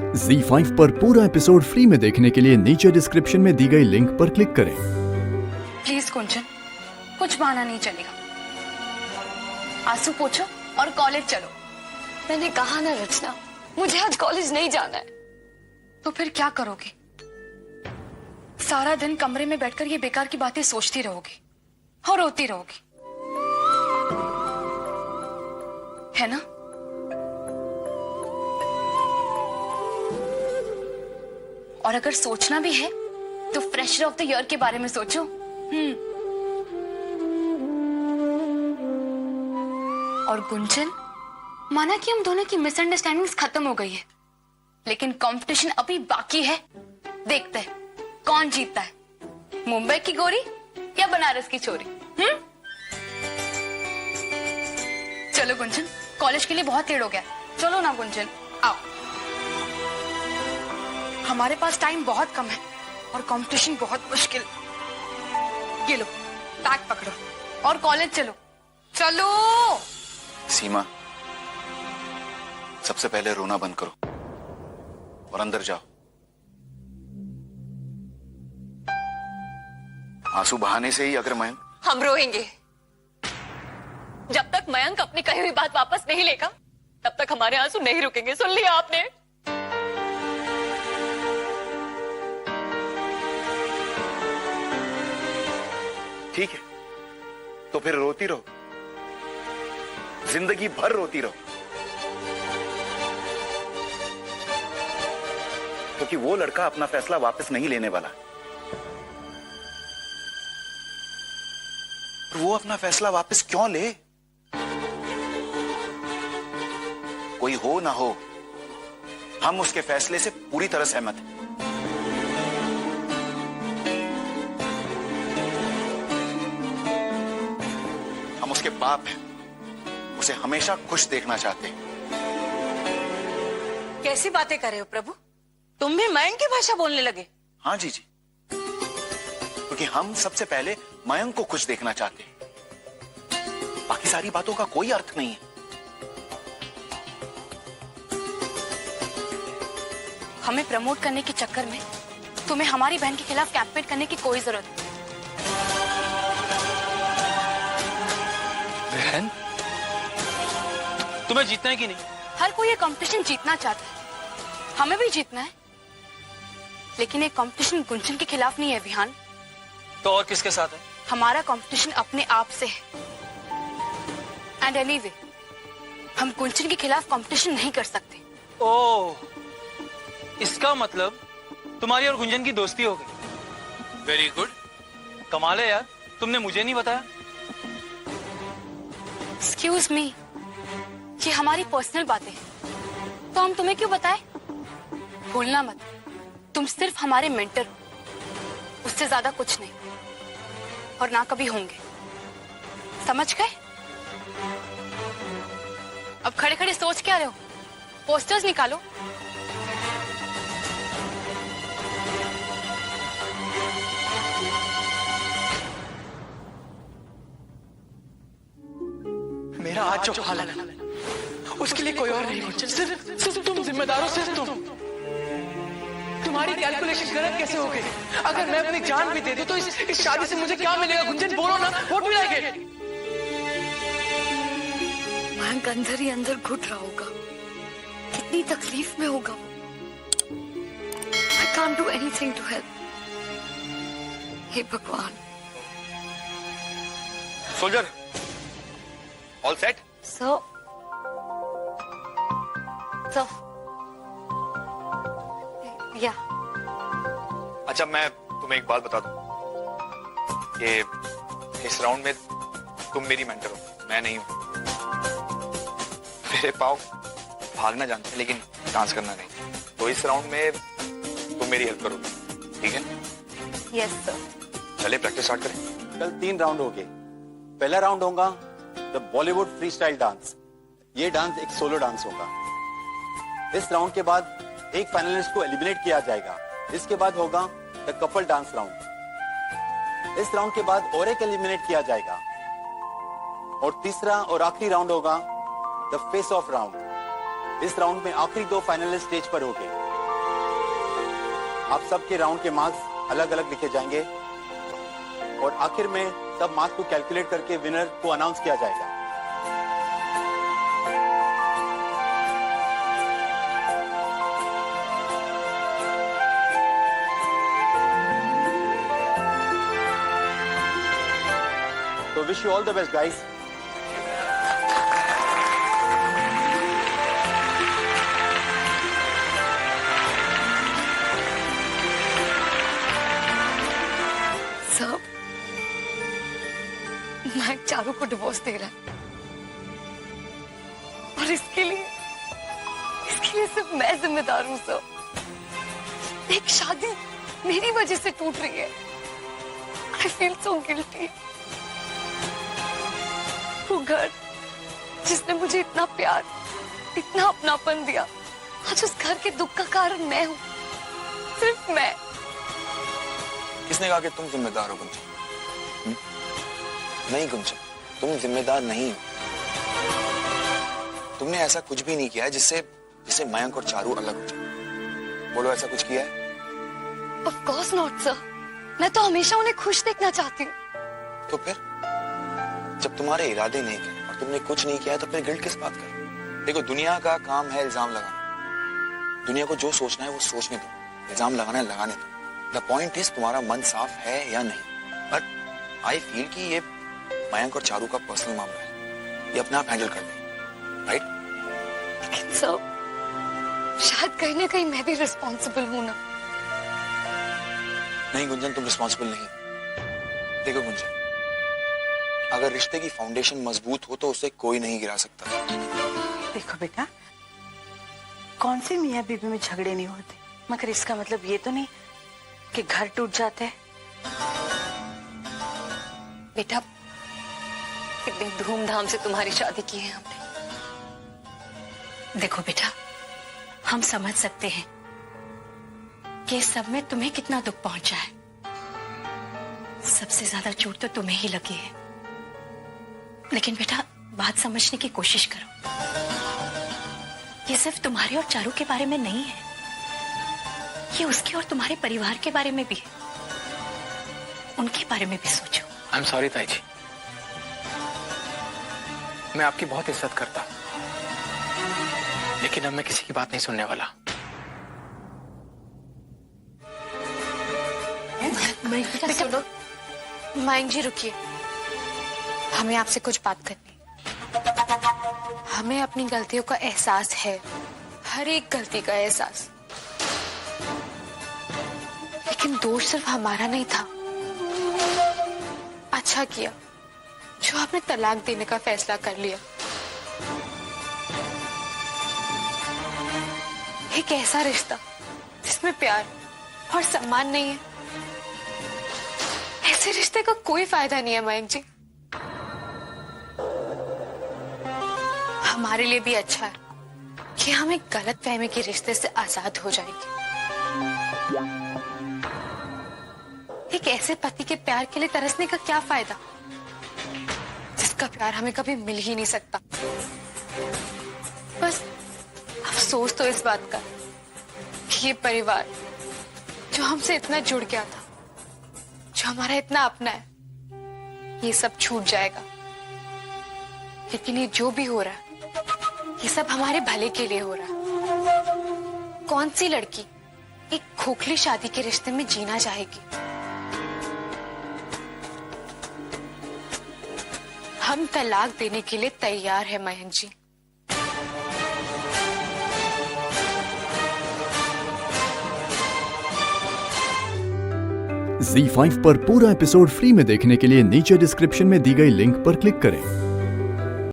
ZEE5 पर पूरा episode free में देखने के लिए नीचे डिस्क्रिप्शन में दी गई लिंक पर क्लिक करें। प्लीज कुंचन, कुछ बहाना नहीं चलेगा। आंसू पोछो और कॉलेज चलो। मैंने कहा ना रचना, मुझे आज कॉलेज नहीं जाना है। तो फिर क्या करोगे? सारा दिन कमरे में बैठकर ये बेकार की बातें सोचती रहोगी और रोती रहोगी, है ना? और अगर सोचना भी है तो फ्रेशर ऑफ द ईयर के बारे में सोचो। और गुंजन, माना कि हम दोनों की मिसअंडरस्टैंडिंग्स खत्म हो गई है, लेकिन कंपटीशन अभी बाकी है। देखते हैं कौन जीतता है, मुंबई की गोरी या बनारस की छोरी। चलो गुंजन, कॉलेज के लिए बहुत लेट हो गया। चलो ना गुंजन, आओ। हमारे पास टाइम बहुत कम है और कंपटीशन बहुत मुश्किल। ये लो, बैग पकड़ो और कॉलेज चलो। चलो। सीमा, सबसे पहले रोना बंद करो और अंदर जाओ। आंसू बहाने से ही अगर मयंक हम रोएंगे। जब तक मयंक अपनी कही हुई बात वापस नहीं लेगा, तब तक हमारे आंसू नहीं रुकेंगे। सुन लिया आपने? ठीक है, तो फिर रोती रहो, जिंदगी भर रोती रहो, क्योंकि वो लड़का अपना फैसला वापस नहीं लेने वाला। वो अपना फैसला वापस क्यों ले? कोई हो ना हो, हम उसके फैसले से पूरी तरह सहमत हैं। हम उसके बाप हैं, उसे हमेशा खुश देखना चाहते हैं। कैसी बातें कर रहे हो प्रभु? तुम भी मयंक की भाषा बोलने लगे? हाँ जी, क्योंकि हम सबसे पहले मयंक को खुश देखना चाहते हैं। बाकी सारी बातों का कोई अर्थ नहीं है। हमें प्रमोट करने के चक्कर में तुम्हें हमारी बहन के खिलाफ कैंपेन करने की कोई जरूरत नहीं। बहन, तुम्हें जीतना है कि नहीं? हर कोई ये कंपटीशन जीतना चाहता है, हमें भी जीतना है, लेकिन ये कंपटीशन गुंजन के खिलाफ नहीं है विहान। तो और किसके साथ है? हमारा कंपटीशन अपने आप से है। एंड एनीवे, हम गुंजन के खिलाफ कंपटीशन नहीं कर सकते। ओह, इसका मतलब तुम्हारी और गुंजन की दोस्ती हो गई। वेरी गुड, कमाल है यार, तुमने मुझे नहीं बताया। एक्सक्यूज मी, ये हमारी पर्सनल बातें हैं, तो हम तुम्हें क्यों बताएं? भूलना मत, तुम सिर्फ हमारे मेंटर हो, उससे ज्यादा कुछ नहीं, और ना कभी होंगे। समझ गए? अब खड़े खड़े सोच क्या रहे हो? पोस्टर्स निकालो। मेरा आज जो हाल है उसके लिए कोई और नहीं गुंजन, सिर्फ तुम जिम्मेदार हो, सिर्फ तुम। तुम्हारी कैलकुलेशन गलत कैसे हो गई? अगर मैं अपनी जान भी दे दूं तो इस शादी से मुझे क्या मिलेगा? गुंजन बोलो ना, what will I get? Mayank अंदर ही अंदर घुट रहा होगा, कितनी तकलीफ में होगा वो। I can't do anything to help. हे भगवान। Soldier, all set? सर, या। अच्छा, मैं तुम्हें एक बात बता दूं कि इस राउंड में तुम मेरी मेंटर हो, मैं नहीं हूं। मेरे पाँव भागना जानते हैं लेकिन डांस करना नहीं, तो इस राउंड में तुम मेरी हेल्प करोगे, ठीक है? Yes sir. चलिए प्रैक्टिस स्टार्ट करें। कल 3 राउंड हो गए। पहला राउंड होगा the Bollywood free style dance. ये डांस एक सोलो डांस होगा। इस राउंड के बाद एक फाइनलिस्ट को एलिमिनेट किया जाएगा। इसके बाद होगा द कपल डांस राउंड। इस राउंड के बाद और एक एलिमिनेट किया जाएगा और तीसरा और आखिरी राउंड होगा द फेस ऑफ राउंड। इस राउंड में आखिरी 2 फाइनलिस्ट स्टेज पर होंगे। आप सबके राउंड के मार्क्स अलग अलग लिखे जाएंगे और आखिर में सब मार्क्स को कैलकुलेट करके विनर को अनाउंस किया जाएगा। So wish you all the best, guys. Sir, मैं चारू को डिवोर्स दे रहा है और इसके लिए सिर्फ मैं जिम्मेदार हूँ सर। एक शादी मेरी वजह से टूट रही है। I feel so guilty. वो घर जिसने मुझे इतना प्यार, इतना अपनापन दिया, आज उस घर के दुख का कारण मैं हूँ, सिर्फ मैं। किसने कहा कि तुम जिम्मेदार हो गुंजन? नहीं गुंजन, तुम जिम्मेदार नहीं हो। तुमने ऐसा कुछ भी नहीं किया है जिससे मयंक और चारू अलग हो जाए। बोलो, ऐसा कुछ किया है? Of course not, sir. मैं तो हमेशा उन्हें खुश देखना चाहती हूँ। तो फिर जब तुम्हारे इरादे नहीं थे और तुमने कुछ नहीं किया तो फिर गिल्ट किस बात का? देखो, दुनिया का काम है इल्जाम लगाना। दुनिया को जो सोचना है वो सोचने दो, इल्जाम लगाना है लगाने दो। द पॉइंट इज तुम्हारा मन साफ है या नहीं। बट आई फील कि ये मयंक और चारू का पर्सनल मामला है, ये अपने आप हैंडल कर लेंगे, राइट? लेकिन सर, शायद कहीं ना कहीं मैं भी रिस्पॉन्सिबल हूँ ना। नहीं गुंजन, तुम रिस्पॉन्सिबल नहीं। देखो गुंजन, अगर रिश्ते की फाउंडेशन मजबूत हो तो उसे कोई नहीं गिरा सकता। देखो बेटा, कौन से मियाँ बीवी में झगड़े नहीं होते, मगर इसका मतलब ये तो नहीं कि घर टूट जाते हैं। बेटा, कितनी धूमधाम से तुम्हारी शादी की है हमने। देखो बेटा, हम समझ सकते हैं कि इस सब में तुम्हें कितना दुख पहुंचा है। सबसे ज्यादा चोट तो तुम्हें ही लगी है। लेकिन बेटा, बात समझने की कोशिश करो। ये सिर्फ तुम्हारे और चारू के बारे में नहीं है, ये उसके और तुम्हारे परिवार के बारे में भी है। उनके बारे में भी सोचो। आई एम सॉरी ताई जी, मैं आपकी बहुत इज्जत करता हूं, लेकिन अब मैं किसी की बात नहीं सुनने वाला। बेटा सुनो, मयंक जी रुकिए, हमें आपसे कुछ बात करनी। हमें अपनी गलतियों का एहसास है, हर एक गलती का एहसास, लेकिन दोष सिर्फ हमारा नहीं था। अच्छा किया जो आपने तलाक देने का फैसला कर लिया। एक ऐसा रिश्ता जिसमें प्यार और सम्मान नहीं है, ऐसे रिश्ते का कोई फायदा नहीं है मयंक जी। हमारे लिए भी अच्छा है कि हम एक गलत फहमी के रिश्ते से आजाद हो जाएंगे। एक ऐसे पति के प्यार के लिए तरसने का क्या फायदा, जिसका प्यार हमें कभी मिल ही नहीं सकता। बस अफसोस तो इस बात का कि ये परिवार जो हमसे इतना जुड़ गया था, जो हमारा इतना अपना है, ये सब छूट जाएगा। लेकिन ये जो भी हो रहा है, ये सब हमारे भले के लिए हो रहा है। कौन सी लड़की एक खोखली शादी के रिश्ते में जीना चाहेगी? हम तलाक देने के लिए तैयार है मयंक जी। Z5 पर पूरा एपिसोड फ्री में देखने के लिए नीचे डिस्क्रिप्शन में दी गई लिंक पर क्लिक करें।